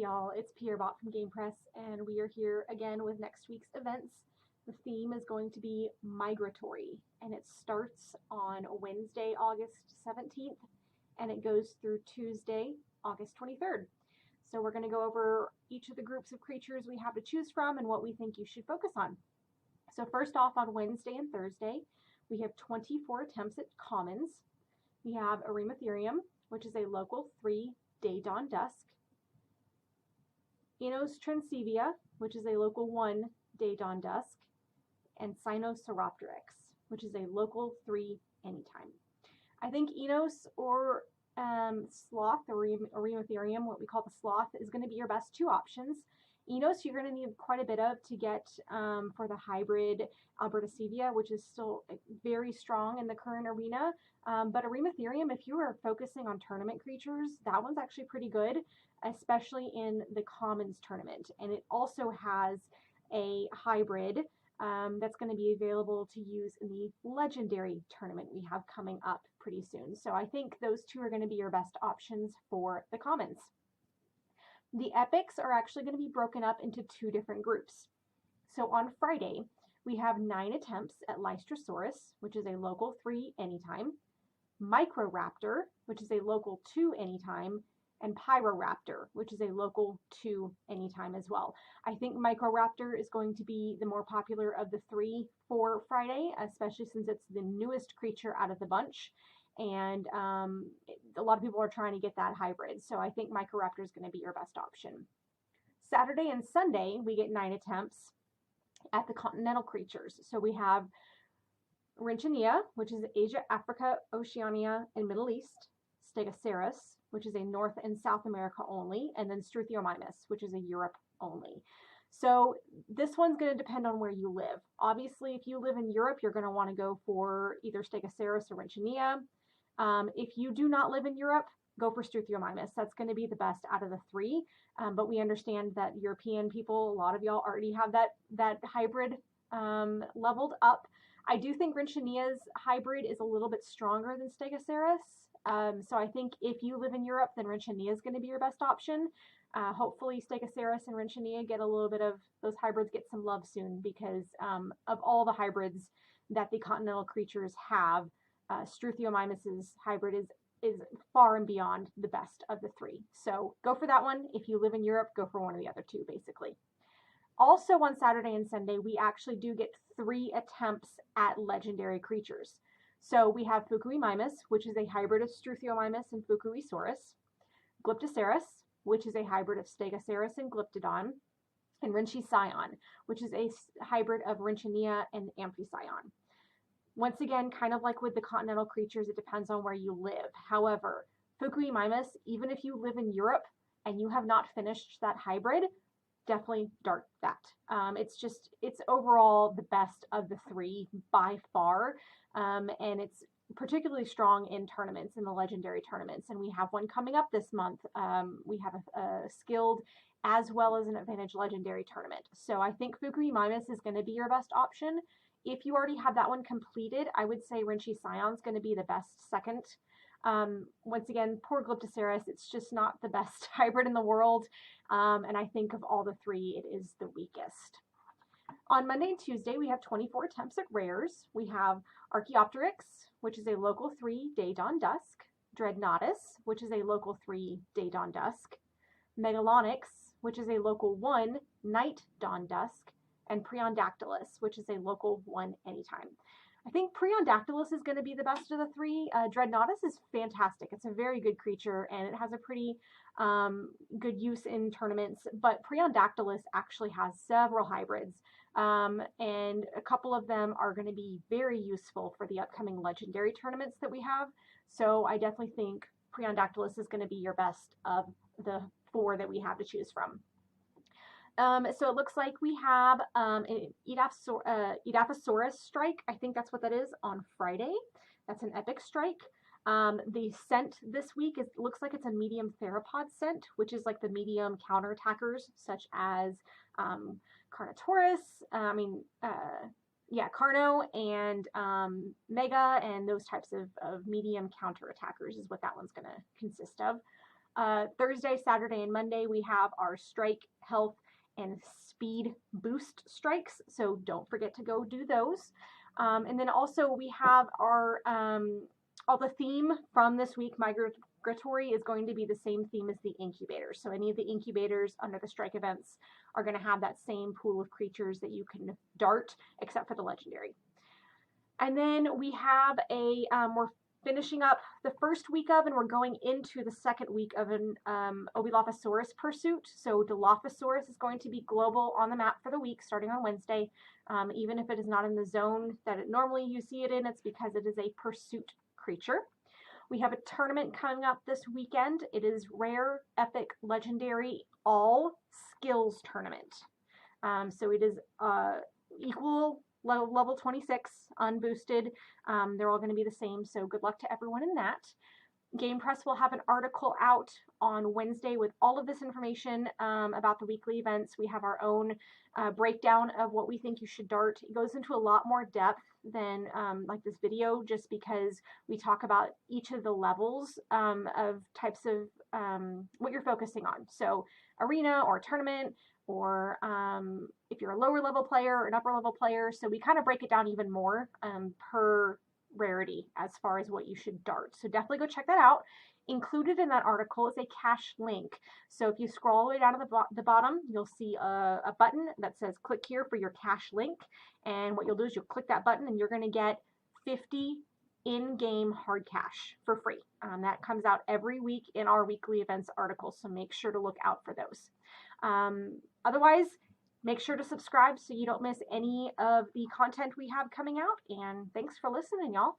y'all, it's Pierre from Game Press, and we are here again with next week's events. The theme is going to be Migratory, and it starts on Wednesday, August 17th, and it goes through Tuesday, August 23rd. So we're going to go over each of the groups of creatures we have to choose from and what we think you should focus on. So first off, on Wednesday and Thursday, we have 24 attempts at commons. We have Migratory, which is a local 3 day, dawn, dusk. Transevia, which is a local 1 day, dawn, dusk. And Sinosauropteryx, which is a local 3 anytime. I think Enos or Sloth, or Migratory, what we call the Sloth, is going to be your best 2 options. Enos you're going to need quite a bit of to get for the hybrid Alberticevia, which is still very strong in the current arena. But Migratory, if you are focusing on tournament creatures, that one's actually pretty good, especially in the Commons tournament. And it also has a hybrid that's going to be available to use in the Legendary tournament we have coming up pretty soon. So I think those 2 are going to be your best options for the Commons. The epics are actually going to be broken up into 2 different groups. So on Friday, we have 9 attempts at Lystrosaurus, which is a local 3 anytime, Microraptor, which is a local 2 anytime, and Pyroraptor, which is a local 2 anytime as well. I think Microraptor is going to be the more popular of the 3 for Friday, especially since it's the newest creature out of the bunch. And a lot of people are trying to get that hybrid. So I think Microraptor is going to be your best option. Saturday and Sunday, we get 9 attempts at the continental creatures. So we have Rinchania, which is Asia, Africa, Oceania, and Middle East. Stegosaurus, which is a North and South America only. And then Struthiomimus, which is a Europe only. So this one's going to depend on where you live. Obviously, if you live in Europe, you're going to want to go for either Stegosaurus or Rinchania. If you do not live in Europe, go for Struthiomimus. That's going to be the best out of the 3. But we understand that European people, a lot of y'all already have that hybrid leveled up. I do think Rinchania's hybrid is a little bit stronger than Stegosaurus. So I think if you live in Europe, then Rinchania is going to be your best option. Hopefully Stegosaurus and Rinchania get a little bit of, those hybrids get some love soon, because of all the hybrids that the continental creatures have, Struthiomimus's hybrid is far and beyond the best of the 3. So go for that one. If you live in Europe, go for one of the other 2, basically. Also on Saturday and Sunday, we actually do get 3 attempts at legendary creatures. So we have Fukuimimus, which is a hybrid of Struthiomimus and Fukuisaurus, Glyptoceras, which is a hybrid of Stegosaurus and Glyptodon, and Rinchi-Scion, which is a hybrid of Rinchania and Amphitryon. Once again, kind of like with the continental creatures, it depends on where you live. However, Fukuimimus, even if you live in Europe and you have not finished that hybrid, definitely dart that. It's overall the best of the 3 by far, and it's particularly strong in tournaments, in the legendary tournaments, and we have one coming up this month. We have a skilled as well as an advantage legendary tournament. So I think Fukuimimus is going to be your best option. If you already have that one completed, I would say Rinchi-Scion is going to be the best second. Once again, poor Glyptoceras, it's just not the best hybrid in the world, and I think of all the 3, it is the weakest. On Monday and Tuesday, we have 24 attempts at rares. We have Archaeopteryx, which is a local 3 day, dawn, dusk. Dreadnoughtus, which is a local 3 day, dawn, dusk. Megalonyx, which is a local 1 night, dawn, dusk. And Priondactylus, which is a local 1 anytime. I think Priondactylus is going to be the best of the 3. Dreadnoughtus is fantastic. It's a very good creature, and it has a pretty good use in tournaments. But Priondactylus actually has several hybrids, and a couple of them are going to be very useful for the upcoming legendary tournaments that we have. So I definitely think Priondactylus is going to be your best of the 4 that we have to choose from. So it looks like we have an Edaphosaurus strike. I think that's what that is on Friday. That's an epic strike. The scent this week looks like it's a medium theropod scent, which is like the medium counterattackers such as Carnotaurus, Carno and Mega, and those types of medium counterattackers is what that one's going to consist of. Thursday, Saturday, and Monday, we have our strike, health, and speed boost strikes. So don't forget to go do those. And then also we have our, all the theme from this week, Migratory, is going to be the same theme as the incubators. So any of the incubators under the strike events are going to have that same pool of creatures that you can dart, except for the legendary. And then we have we're finishing up the first week of, and we're going into the second week of an Ovilophosaurus pursuit. So Dilophosaurus is going to be global on the map for the week, starting on Wednesday. Even if it is not in the zone that normally you see it in, it's because it is a pursuit creature. We have a tournament coming up this weekend. It is Rare, Epic, Legendary, All Skills Tournament. So it is equal level 26, unboosted. They're all going to be the same, so good luck to everyone in that. Game Press will have an article out on Wednesday with all of this information about the weekly events. We have our own breakdown of what we think you should dart. It goes into a lot more depth than like this video, just because we talk about each of the levels of types of what you're focusing on. So arena or tournament, or if you're a lower level player or an upper level player. So we kind of break it down even more per rarity as far as what you should dart. So definitely go check that out. Included in that article is a cache link. So if you scroll all the way down to the bottom, you'll see a button that says click here for your cache link. And what you'll do is you'll click that button and you're going to get 50 in-game hard cache for free. That comes out every week in our weekly events article, so make sure to look out for those. Otherwise, make sure to subscribe so you don't miss any of the content we have coming out, and thanks for listening, y'all.